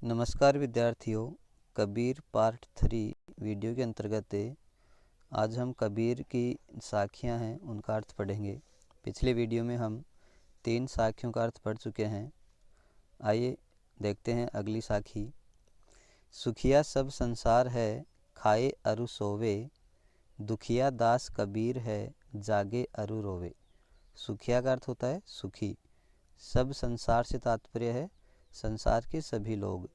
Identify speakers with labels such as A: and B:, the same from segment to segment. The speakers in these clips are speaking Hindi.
A: नमस्कार विद्यार्थियों, कबीर पार्ट 3 वीडियो के अंतर्गत आज हम कबीर की साखियां हैं उनका अर्थ पढ़ेंगे। पिछले वीडियो में हम 3 साखियों का अर्थ पढ़ चुके हैं। आइए देखते हैं अगली साखी। सुखिया सब संसार है, खाए अरु सोवे, दुखिया दास कबीर है, जागे अरु रोवे। सुखिया का अर्थ होता है सुखी। सब संसार से तात्पर्य है संसार के सभी लोग।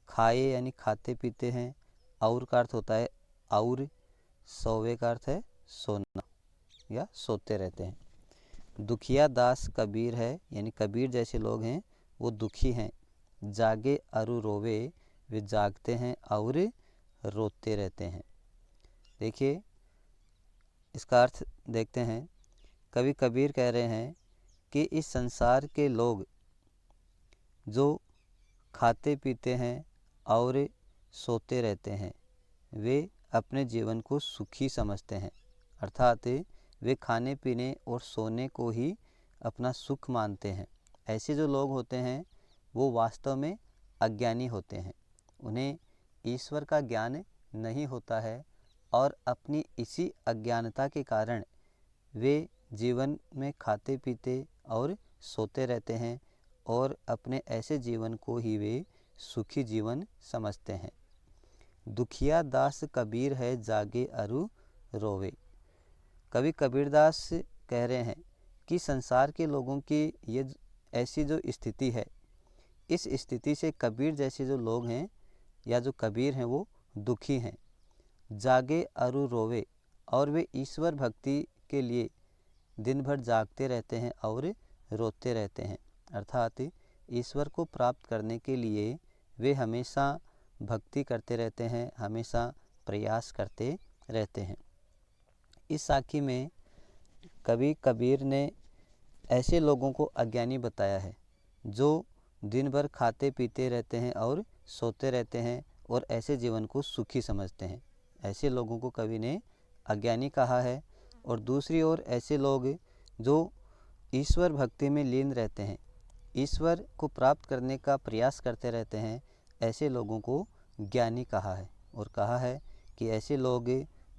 A: खाए यानी खाते पीते हैं। और का अर्थ होता है और। सोवे का अर्थ है सोना या सोते रहते हैं। दुखिया दास कबीर है यानी कबीर जैसे लोग हैं वो दुखी हैं। जागे अरु रोवे, वे जागते हैं और रोते रहते हैं। देखिए इसका अर्थ देखते हैं। कवि कबीर कह रहे हैं कि इस संसार के लोग जो खाते पीते हैं और सोते रहते हैं वे अपने जीवन को सुखी समझते हैं, अर्थात वे खाने पीने और सोने को ही अपना सुख मानते हैं। ऐसे जो लोग होते हैं वो वास्तव में अज्ञानी होते हैं। उन्हें ईश्वर का ज्ञान नहीं होता है और अपनी इसी अज्ञानता के कारण वे जीवन में खाते पीते और सोते रहते हैं और अपने ऐसे जीवन को ही वे सुखी जीवन समझते हैं। दुखिया दास कबीर है, जागे अरु रोवे। कवि कबीरदास कह रहे हैं कि संसार के लोगों की ये ऐसी जो स्थिति है, इस स्थिति से कबीर जैसे जो लोग हैं या जो कबीर हैं वो दुखी हैं। जागे अरु रोवे, और वे ईश्वर भक्ति के लिए दिन भर जागते रहते हैं और रोते रहते हैं, अर्थात ईश्वर को प्राप्त करने के लिए वे हमेशा भक्ति करते रहते हैं, हमेशा प्रयास करते रहते हैं। इस साखी में कवि कबीर ने ऐसे लोगों को अज्ञानी बताया है जो दिन भर खाते पीते रहते हैं और सोते रहते हैं और ऐसे जीवन को सुखी समझते हैं। ऐसे लोगों को कवि ने अज्ञानी कहा है। और दूसरी ओर ऐसे लोग जो ईश्वर भक्ति में लीन रहते हैं, ईश्वर को प्राप्त करने का प्रयास करते रहते हैं, ऐसे लोगों को ज्ञानी कहा है। और कहा है कि ऐसे लोग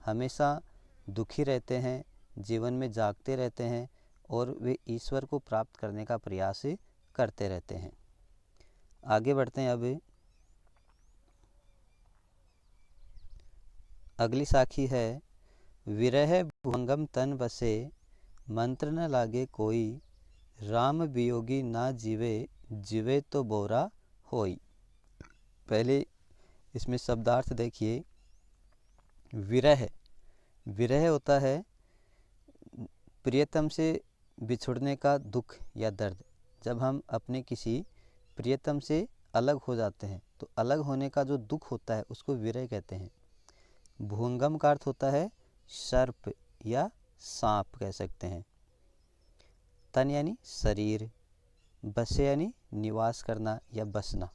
A: हमेशा दुखी रहते हैं, जीवन में जागते रहते हैं और वे ईश्वर को प्राप्त करने का प्रयास करते रहते हैं। आगे बढ़ते हैं। अब अगली साखी है। विरह भुवंगम तन बसे, मंत्र न लागे कोई, राम वियोगी ना जीवे, जीवे तो बोरा होई। पहले इसमें शब्दार्थ देखिए। विरह, विरह होता है प्रियतम से बिछुड़ने का दुख या दर्द। जब हम अपने किसी प्रियतम से अलग हो जाते हैं तो अलग होने का जो दुख होता है उसको विरह कहते हैं। भुवंगम का अर्थ होता है सर्प या सांप कह सकते हैं। तन यानी शरीर, बसे यानी निवास करना या बसना।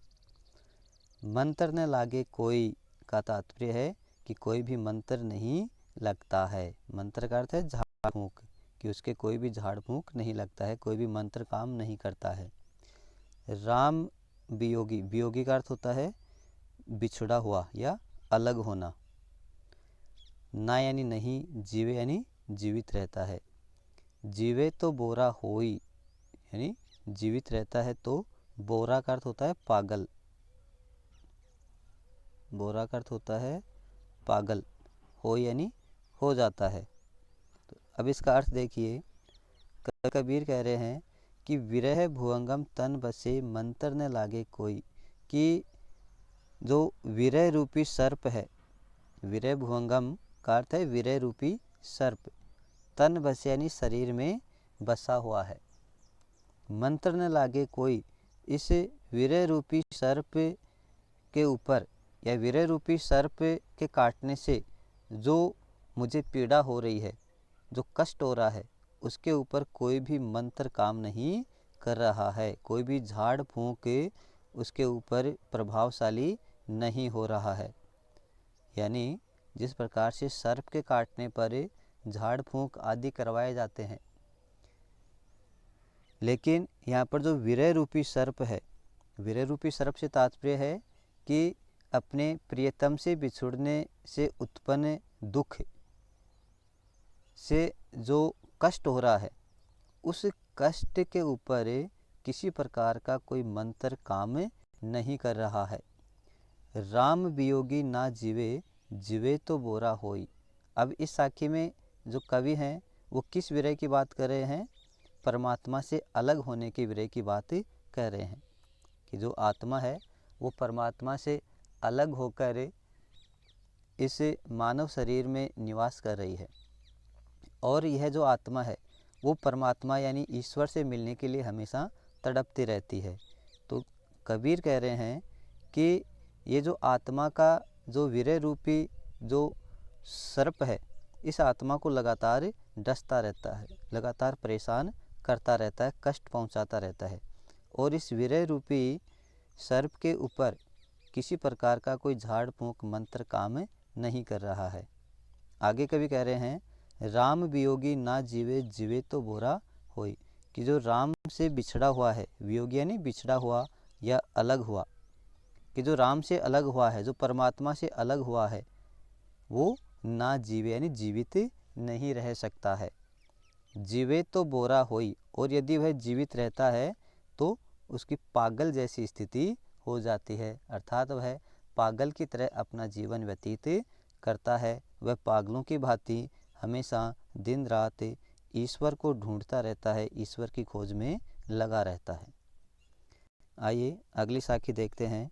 A: मंत्र न लागे कोई का तात्पर्य है कि कोई भी मंत्र नहीं लगता है। मंत्र का अर्थ है झाड़ फूंक, कि उसके कोई भी झाड़ फूंक नहीं लगता है, कोई भी मंत्र काम नहीं करता है। राम वियोगी, वियोगी का अर्थ होता है बिछड़ा हुआ या अलग होना। ना यानी नहीं, जीवे यानी जीवित रहता है। जीवे तो बोरा होई, यानी जीवित रहता है तो बोरा का अर्थ होता है पागल। बोरा का अर्थ होता है पागल, हो यानी हो जाता है। तो अब इसका अर्थ देखिए। कबीर कह रहे हैं कि विरह भुवंगम तन बसे, मंत्र न लागे कोई, कि जो विरह रूपी सर्प है, विरह भुवंगम का अर्थ है विरह रूपी सर्प, तन बसे यानी शरीर में बसा हुआ है। मंत्र न लागे कोई, इस विरह रूपी सर्प के ऊपर या विरह रूपी सर्प के काटने से जो मुझे पीड़ा हो रही है, जो कष्ट हो रहा है, उसके ऊपर कोई भी मंत्र काम नहीं कर रहा है, कोई भी झाड़ फूंक उसके ऊपर प्रभावशाली नहीं हो रहा है। यानी जिस प्रकार से सर्प के काटने पर झाड़ फूंक आदि करवाए जाते हैं, लेकिन यहाँ पर जो विरह रूपी सर्प है विरह रूपी सर्प से तात्पर्य है कि अपने प्रियतम से बिछुड़ने से उत्पन्न दुख से जो कष्ट हो रहा है, उस कष्ट के ऊपर किसी प्रकार का कोई मंत्र काम नहीं कर रहा है। राम वियोगी ना जीवे, जीवे तो बोरा होई। अब इस साखी में जो कवि हैं वो किस विरह की बात कर रहे हैं? परमात्मा से अलग होने के विरह की बात कह रहे हैं कि जो आत्मा है वो परमात्मा से अलग होकर इस मानव शरीर में निवास कर रही है, और यह जो आत्मा है वो परमात्मा यानी ईश्वर से मिलने के लिए हमेशा तड़पती रहती है। तो कबीर कह रहे हैं कि ये जो आत्मा का जो विरह रूपी जो सर्प है, इस आत्मा को लगातार डसता रहता है, लगातार परेशान करता रहता है, कष्ट पहुंचाता रहता है, और इस विरह रूपी सर्प के ऊपर किसी प्रकार का कोई झाड़ फूंक मंत्र काम नहीं कर रहा है। आगे कभी कह रहे हैं, राम वियोगी ना जीवे, जीवे तो बोरा होई, कि जो राम से बिछड़ा हुआ है, वियोगी यानी बिछड़ा हुआ या अलग हुआ, कि जो राम से अलग हुआ है, जो परमात्मा से अलग हुआ है, वो ना जीवे यानी जीवित नहीं रह सकता है। जीवे तो बोरा होई, और यदि वह जीवित रहता है तो उसकी पागल जैसी स्थिति हो जाती है, अर्थात वह पागल की तरह अपना जीवन व्यतीत करता है। वह पागलों की भांति हमेशा दिन रात ईश्वर को ढूंढता रहता है, ईश्वर की खोज में लगा रहता है। आइए अगली साखी देखते हैं।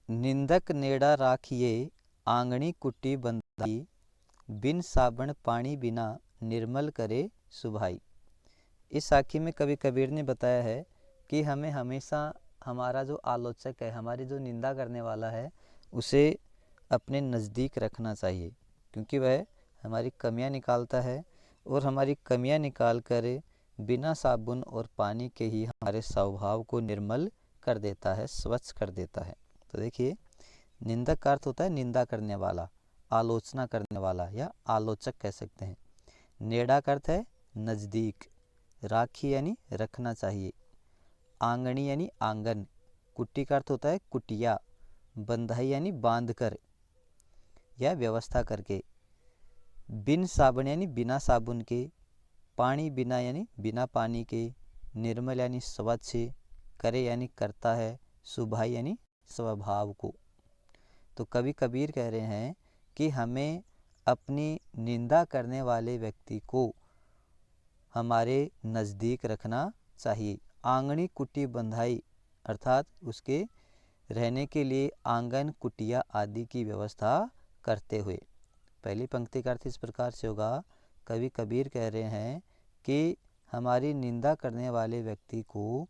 A: निंदक नेड़ा राखिए, आंगणी कुट्टी बंधाई, बिन साबण पानी बिना निर्मल करे सुभाई। इस साखी में कवि कबीर ने बताया है कि हमें हमेशा हमारा जो आलोचक है, हमारी जो निंदा करने वाला है, उसे अपने नज़दीक रखना चाहिए, क्योंकि वह हमारी कमियां निकालता है, और हमारी कमियां निकाल कर बिना साबुन और पानी के ही हमारे स्वभाव को निर्मल कर देता है, स्वच्छ कर देता है। तो देखिए, निंदक का अर्थ होता है निंदा करने वाला, आलोचना करने वाला, या आलोचक कह सकते हैं। नेड़ा का अर्थ है नज़दीक, राखी यानी रखना चाहिए, आंगणी यानी आंगन, कुट्टी का अर्थ होता है कुटिया, बंधाई यानी बांध कर या व्यवस्था करके, बिन साबुन यानी बिना साबुन के, पानी बिना यानी बिना पानी के, निर्मल यानी स्वच्छ, करे यानी करता है, सुभाई यानी स्वभाव को। तो कवि कबीर कह रहे हैं कि हमें अपनी निंदा करने वाले व्यक्ति को हमारे नज़दीक रखना चाहिए। आंगनी कुटी बंधाई, अर्थात उसके रहने के लिए आंगन, कुटिया आदि की व्यवस्था करते हुए। पहली पंक्ति का अर्थ इस प्रकार से होगा, कवि कबीर कह रहे हैं कि हमारी निंदा करने वाले व्यक्ति को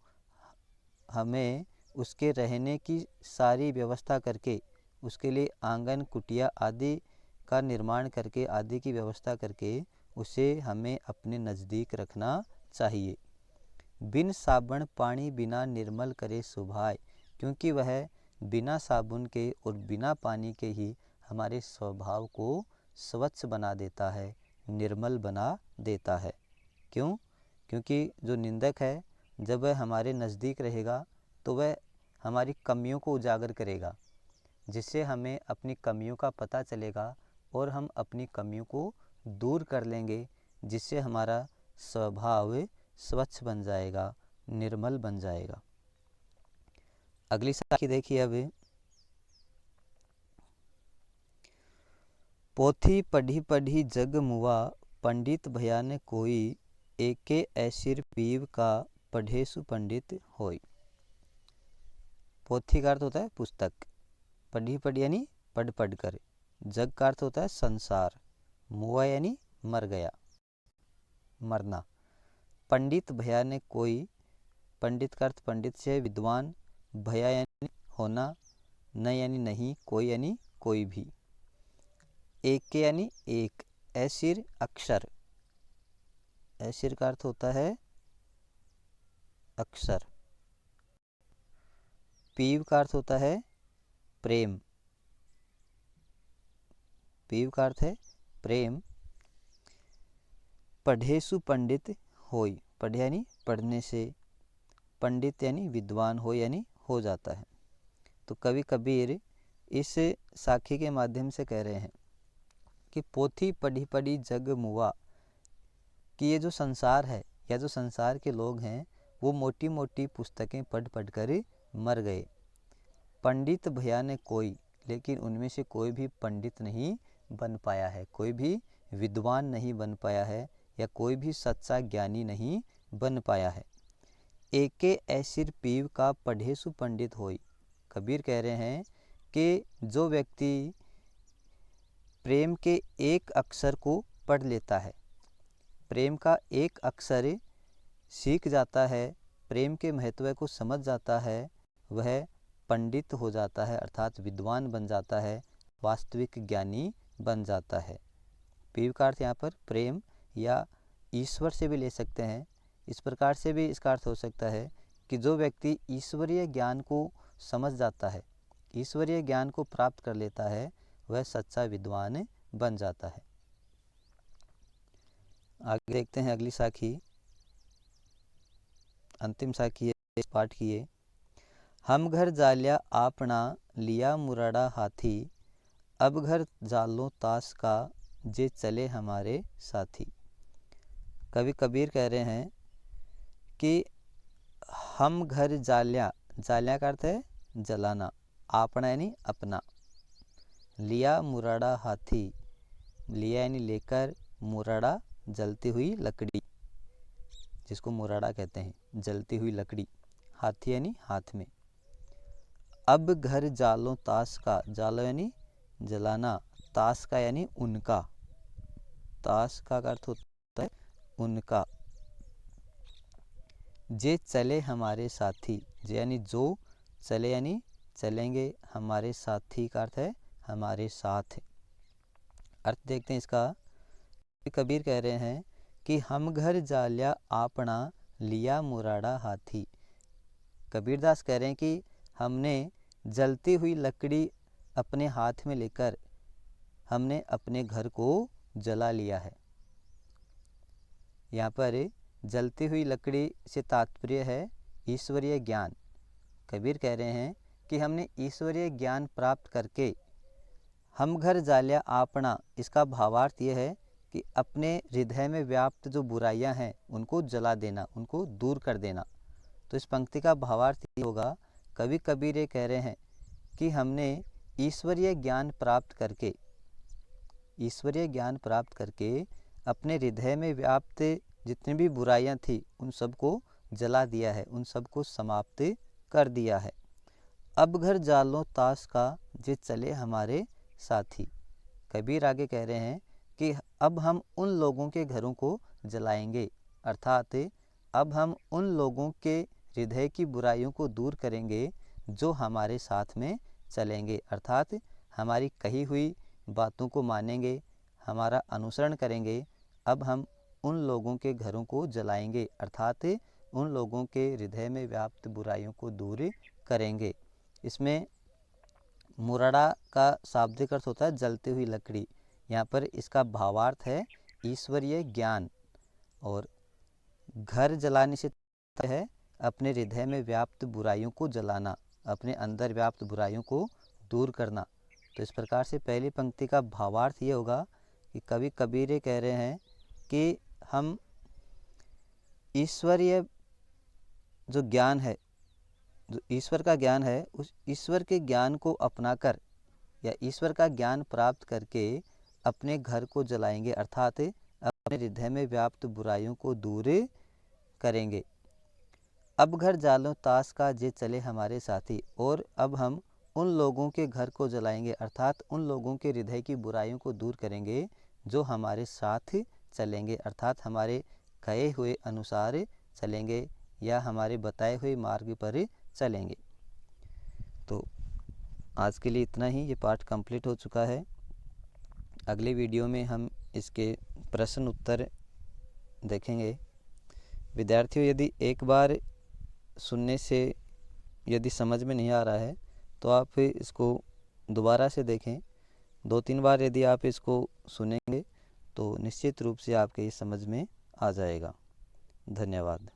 A: हमें उसके रहने की सारी व्यवस्था करके, उसके लिए आंगन, कुटिया आदि का निर्माण करके, आदि की व्यवस्था करके उसे हमें अपने नज़दीक रखना चाहिए। बिन साबुन पानी बिना निर्मल करे सुभाय, क्योंकि वह बिना साबुन के और बिना पानी के ही हमारे स्वभाव को स्वच्छ बना देता है, निर्मल बना देता है। क्यों? क्योंकि जो निंदक है, जब वह हमारे नज़दीक रहेगा तो वह हमारी कमियों को उजागर करेगा, जिससे हमें अपनी कमियों का पता चलेगा और हम अपनी कमियों को दूर कर लेंगे, जिससे हमारा स्वभाव स्वच्छ बन जाएगा, निर्मल बन जाएगा। अगली साखी देखिए अब। पोथी पढ़ी पढ़ी जग मुआ, पंडित भया न कोई, एके ऐसिर पीव का पढ़े सुपंडित होई। पोथी का अर्थ होता है पुस्तक, पढ़ी पढ़ी यानी पढ़ पढ़ कर, जग का अर्थ होता है संसार, मुआ यानी मर गया, मरना, पंडित भया ने कोई, पंडित का अर्थ पंडित से विद्वान, भया यानी होना, न यानी नहीं, कोई यानी कोई भी, एक यानी एक, ऐसिर अक्षर, ऐसिर का अर्थ होता है अक्षर, पीव का अर्थ होता है प्रेम, पीव का अर्थ है प्रेम, पढ़ेसु पंडित होई, पढ़े यानी पढ़ने से, पंडित यानी विद्वान हो यानी हो जाता है। तो कवि कबीर इस साखी के माध्यम से कह रहे हैं कि पोथी पढ़ी पढ़ी जग मुआ, कि ये जो संसार है या जो संसार के लोग हैं वो मोटी मोटी पुस्तकें पढ़ पढ़ कर मर गए। पंडित भया ने कोई, लेकिन उनमें से कोई भी पंडित नहीं बन पाया है, कोई भी विद्वान नहीं बन पाया है, या कोई भी सच्चा ज्ञानी नहीं बन पाया है। एके ऐसिर पीव का पढ़े सु पंडित होई। कबीर कह रहे हैं कि जो व्यक्ति प्रेम के एक अक्षर को पढ़ लेता है, प्रेम का एक अक्षर सीख जाता है, प्रेम के महत्व को समझ जाता है, वह पंडित हो जाता है, अर्थात विद्वान बन जाता है, वास्तविक ज्ञानी बन जाता है। पीव का अर्थ यहाँ पर प्रेम या ईश्वर से भी ले सकते हैं। इस प्रकार से भी इसका अर्थ हो सकता है कि जो व्यक्ति ईश्वरीय ज्ञान को समझ जाता है, ईश्वरीय ज्ञान को प्राप्त कर लेता है, वह सच्चा विद्वान बन जाता है। आगे देखते हैं अगली साखी, अंतिम साखी है इस पाठ की है। हम घर जालिया आपना लिया मुराड़ा हाथी, अब घर जालो ताश का जे चले हमारे साथी। कवि कबीर कह रहे हैं कि हम घर जालिया, जालिया का अर्थ है जलाना, आपना यानी अपना, लिया मुराड़ा हाथी, लिया यानी लेकर, मुराड़ा जलती हुई लकड़ी, जिसको मुराड़ा कहते हैं, जलती हुई लकड़ी, हाथी यानी हाथ में। अब घर जालो ताश का, जालो यानी जलाना, ताश का यानी उनका, ताश का अर्थ होता है उनका। जे चले हमारे साथी, जे यानी जो, चले यानी चलेंगे, हमारे साथी का अर्थ है हमारे साथ। अर्थ देखते हैं इसका। कबीर कह रहे हैं कि हम घर जालिया आपना लिया मुराड़ा हाथी। कबीरदास कह रहे हैं कि हमने जलती हुई लकड़ी अपने हाथ में लेकर हमने अपने घर को जला लिया है। यहाँ पर जलती हुई लकड़ी से तात्पर्य है ईश्वरीय ज्ञान। कबीर कह रहे हैं कि हमने ईश्वरीय ज्ञान प्राप्त करके हम घर जालिया आपना, इसका भावार्थ ये है कि अपने हृदय में व्याप्त जो बुराइयां हैं उनको जला देना, उनको दूर कर देना। तो इस पंक्ति का भावार्थ ये होगा, कवि कबीर ये कह रहे हैं कि हमने ईश्वरीय ज्ञान प्राप्त करके, ईश्वरीय ज्ञान प्राप्त करके अपने हृदय में व्याप्त जितनी भी बुराइयां थी उन सबको जला दिया है, उन सबको समाप्त कर दिया है। अब घर जालो ताश का जे चले हमारे साथी। कबीर आगे कह रहे हैं कि अब हम उन लोगों के घरों को जलाएंगे, अर्थात अब हम उन लोगों के हृदय की बुराइयों को दूर करेंगे जो हमारे साथ में चलेंगे, अर्थात हमारी कही हुई बातों को मानेंगे, हमारा अनुसरण करेंगे। अब हम उन लोगों के घरों को जलाएंगे, अर्थात उन लोगों के हृदय में व्याप्त बुराइयों को दूर करेंगे। इसमें मुराड़ा का शाब्दिक अर्थ होता है जलती हुई लकड़ी। यहाँ पर इसका भावार्थ है ईश्वरीय ज्ञान, और घर जलाने से है अपने हृदय में व्याप्त बुराइयों को जलाना, अपने अंदर व्याप्त बुराइयों को दूर करना। तो इस प्रकार से पहली पंक्ति का भावार्थ ये होगा कि कवि कबीर ये कह रहे हैं कि हम ईश्वरीय जो ज्ञान है, जो ईश्वर का ज्ञान है, उस ईश्वर के ज्ञान को अपनाकर या ईश्वर का ज्ञान प्राप्त करके अपने घर को जलाएंगे, अर्थात अपने हृदय में व्याप्त बुराइयों को दूर करेंगे। अब घर जालो ताश का जे चले हमारे साथी, और अब हम उन लोगों के घर को जलाएंगे, अर्थात उन लोगों के हृदय की बुराइयों को दूर करेंगे जो हमारे साथ चलेंगे, अर्थात हमारे कहे हुए अनुसार चलेंगे या हमारे बताए हुए मार्ग पर चलेंगे। तो आज के लिए इतना ही, ये पाठ कंप्लीट हो चुका है। अगले वीडियो में हम इसके प्रश्न उत्तर देखेंगे। विद्यार्थियों, यदि एक बार सुनने से यदि समझ में नहीं आ रहा है तो आप इसको दोबारा से देखें। 2-3 बार यदि आप इसको सुनेंगे तो निश्चित रूप से आपके ये समझ में आ जाएगा। धन्यवाद।